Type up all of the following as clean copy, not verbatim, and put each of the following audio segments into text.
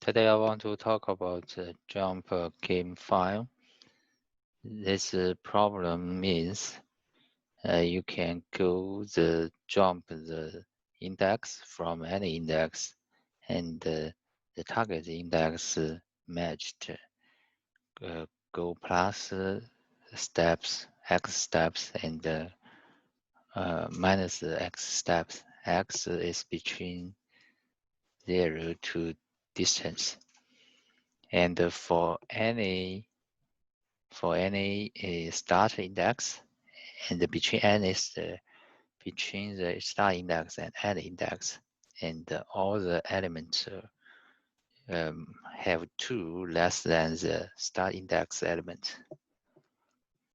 Today I want to talk about the jump game file. This problem means you can jump the index from any index, and the target index matched go plus steps, x steps, and minus x steps. X is between 0 to distance. And for any start index, and between n is between the start index and end index, and all the elements have 2 less than the start index element.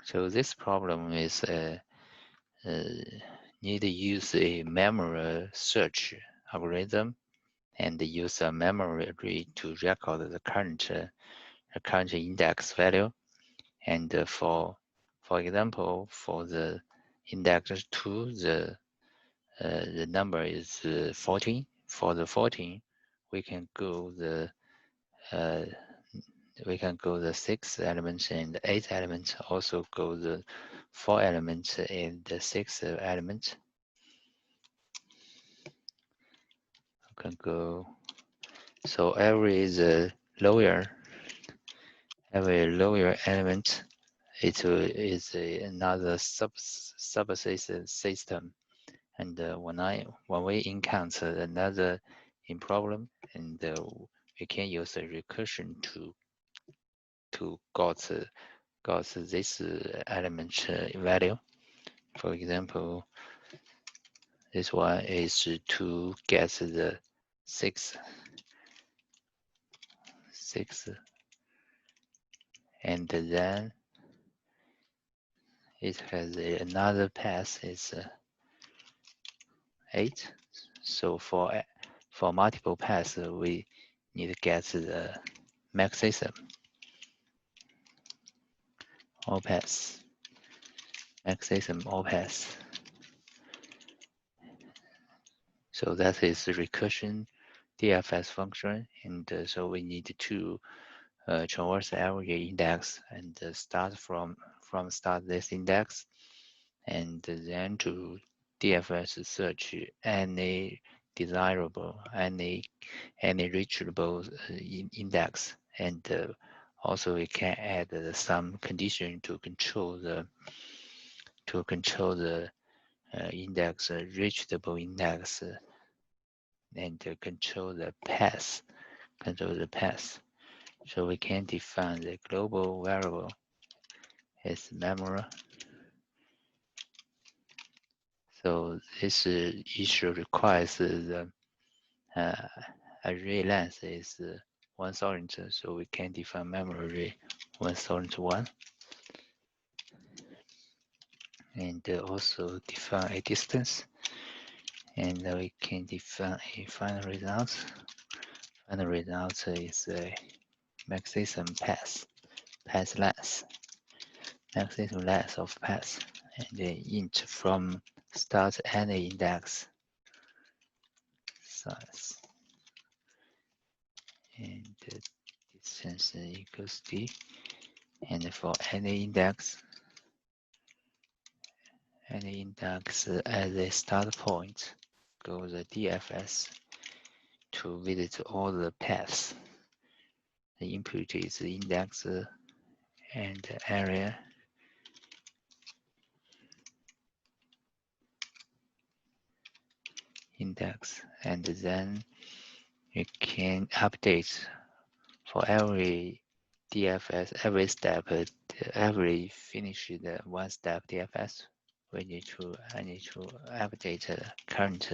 So this problem is need to use a memory search algorithm and use a memory read to record the current index value. And for example, for the index 2, the number is 14. For the 14, we can go the 6th element and the 8th element. Also go the 4 element and the 6th element. We can go. So every lower element, it is another subsystem. And when we encounter another in problem, and we can use a recursion to got this element value. For example, this one is to get the 6, and then it has another path is 8. So for multiple paths, we need to get the maximum all paths, maximum all paths. So that is the recursion DFS function, and so we need to traverse every index and start from start this index, and then to DFS search any desirable, any reachable index, and also we can add some condition to control the index, reachable index, and control the path. So we can define the global variable as memory. So this issue requires the array length is 1000, so we can define memory array 1001, and also define a distance, and we can define a final result. Final result is a maximum path length, maximum length of path, and the int from start any index size, and the distance equals d. And for any index as a start point, go the DFS to visit all the paths. The input is the index and area. Index, and then you can update for every DFS, every step, every finished one step DFS. I need to update current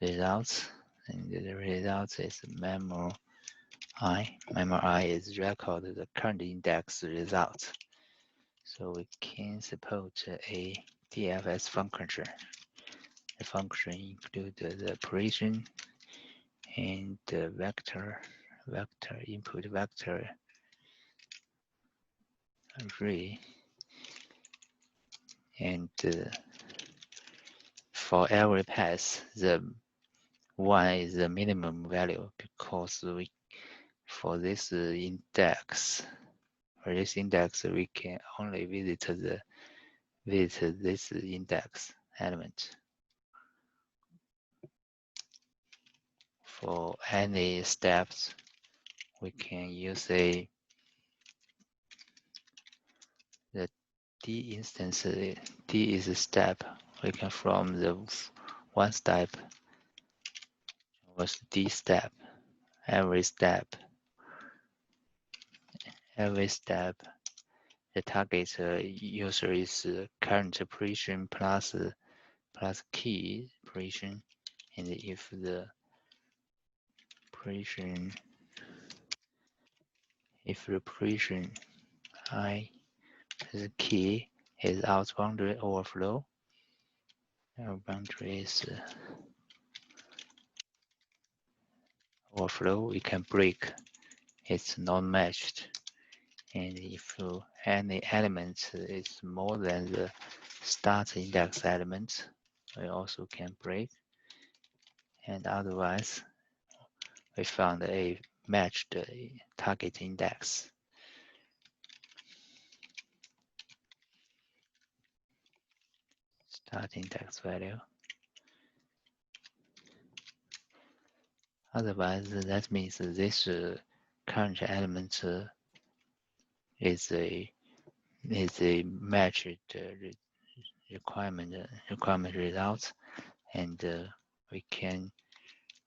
results, and the results is memo I. Memo I is record the current index result. So we can support a DFS function. The function includes the operation and the vector input vector array, and for every path, the 1 is the minimum value, because we For this index, we can only visit this index element. For any steps, we can use the D instance. D is a step. We can from the one step was D step. Every step, the target user is current operation plus key operation, and if the operation I the key is out boundary overflow, out boundary is overflow, we can break. It's not matched. And if any element is more than the start index element, we also can break. And otherwise, we found a matched target index. Start index value. Otherwise, that means this current element is a matched requirement result, and we can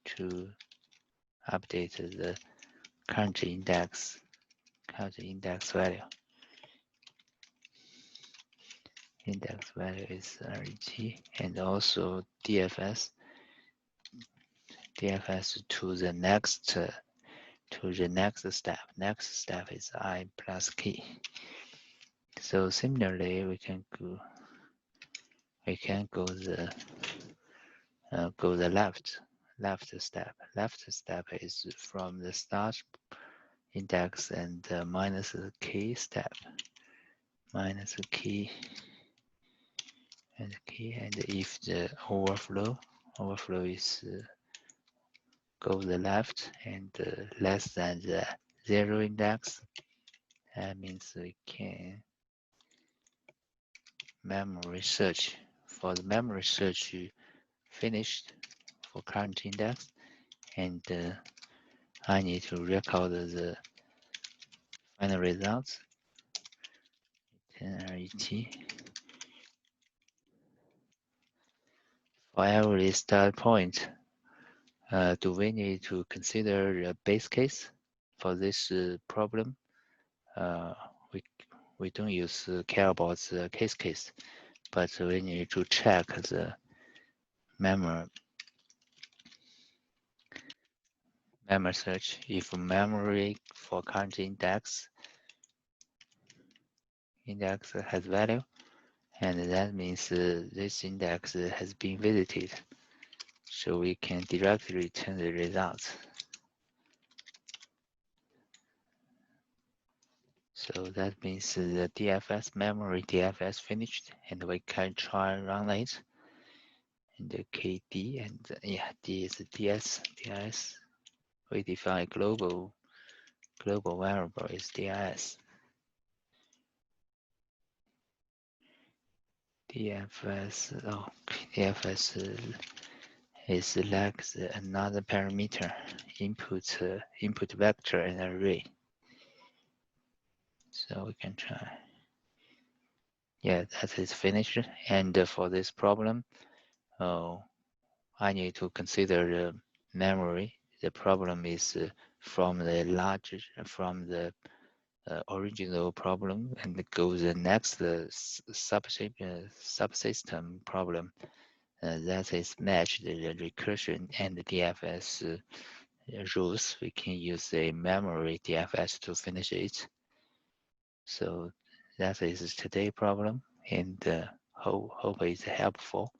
to update the current index value. Index value is RET, and also DFS to the next step. Next step is I plus key. So similarly, we can go the left step. Left step is from the start index and minus the key step. Minus the key and if the overflow is go the left and less than the 0 index, that means we can memory search. For the memory search finished for current index, and I need to record the final results. RET. For every start point, do we need to consider a base case for this problem? We don't care about the case, but we need to check the memory search. If memory for current index has value, and that means this index has been visited, so we can directly return the results. So that means the memory DFS finished, and we can try run it. And the KD, and yeah, D is DS. We define global variable is DIS. DFS is like another parameter, input vector and array. So we can try. Yeah, that is finished. And for this problem, I need to consider the memory. The problem is from the original problem and go the next subsystem problem. That is match the recursion and the DFS rules. We can use a memory DFS to finish it. So that is today's problem, and hope it's helpful.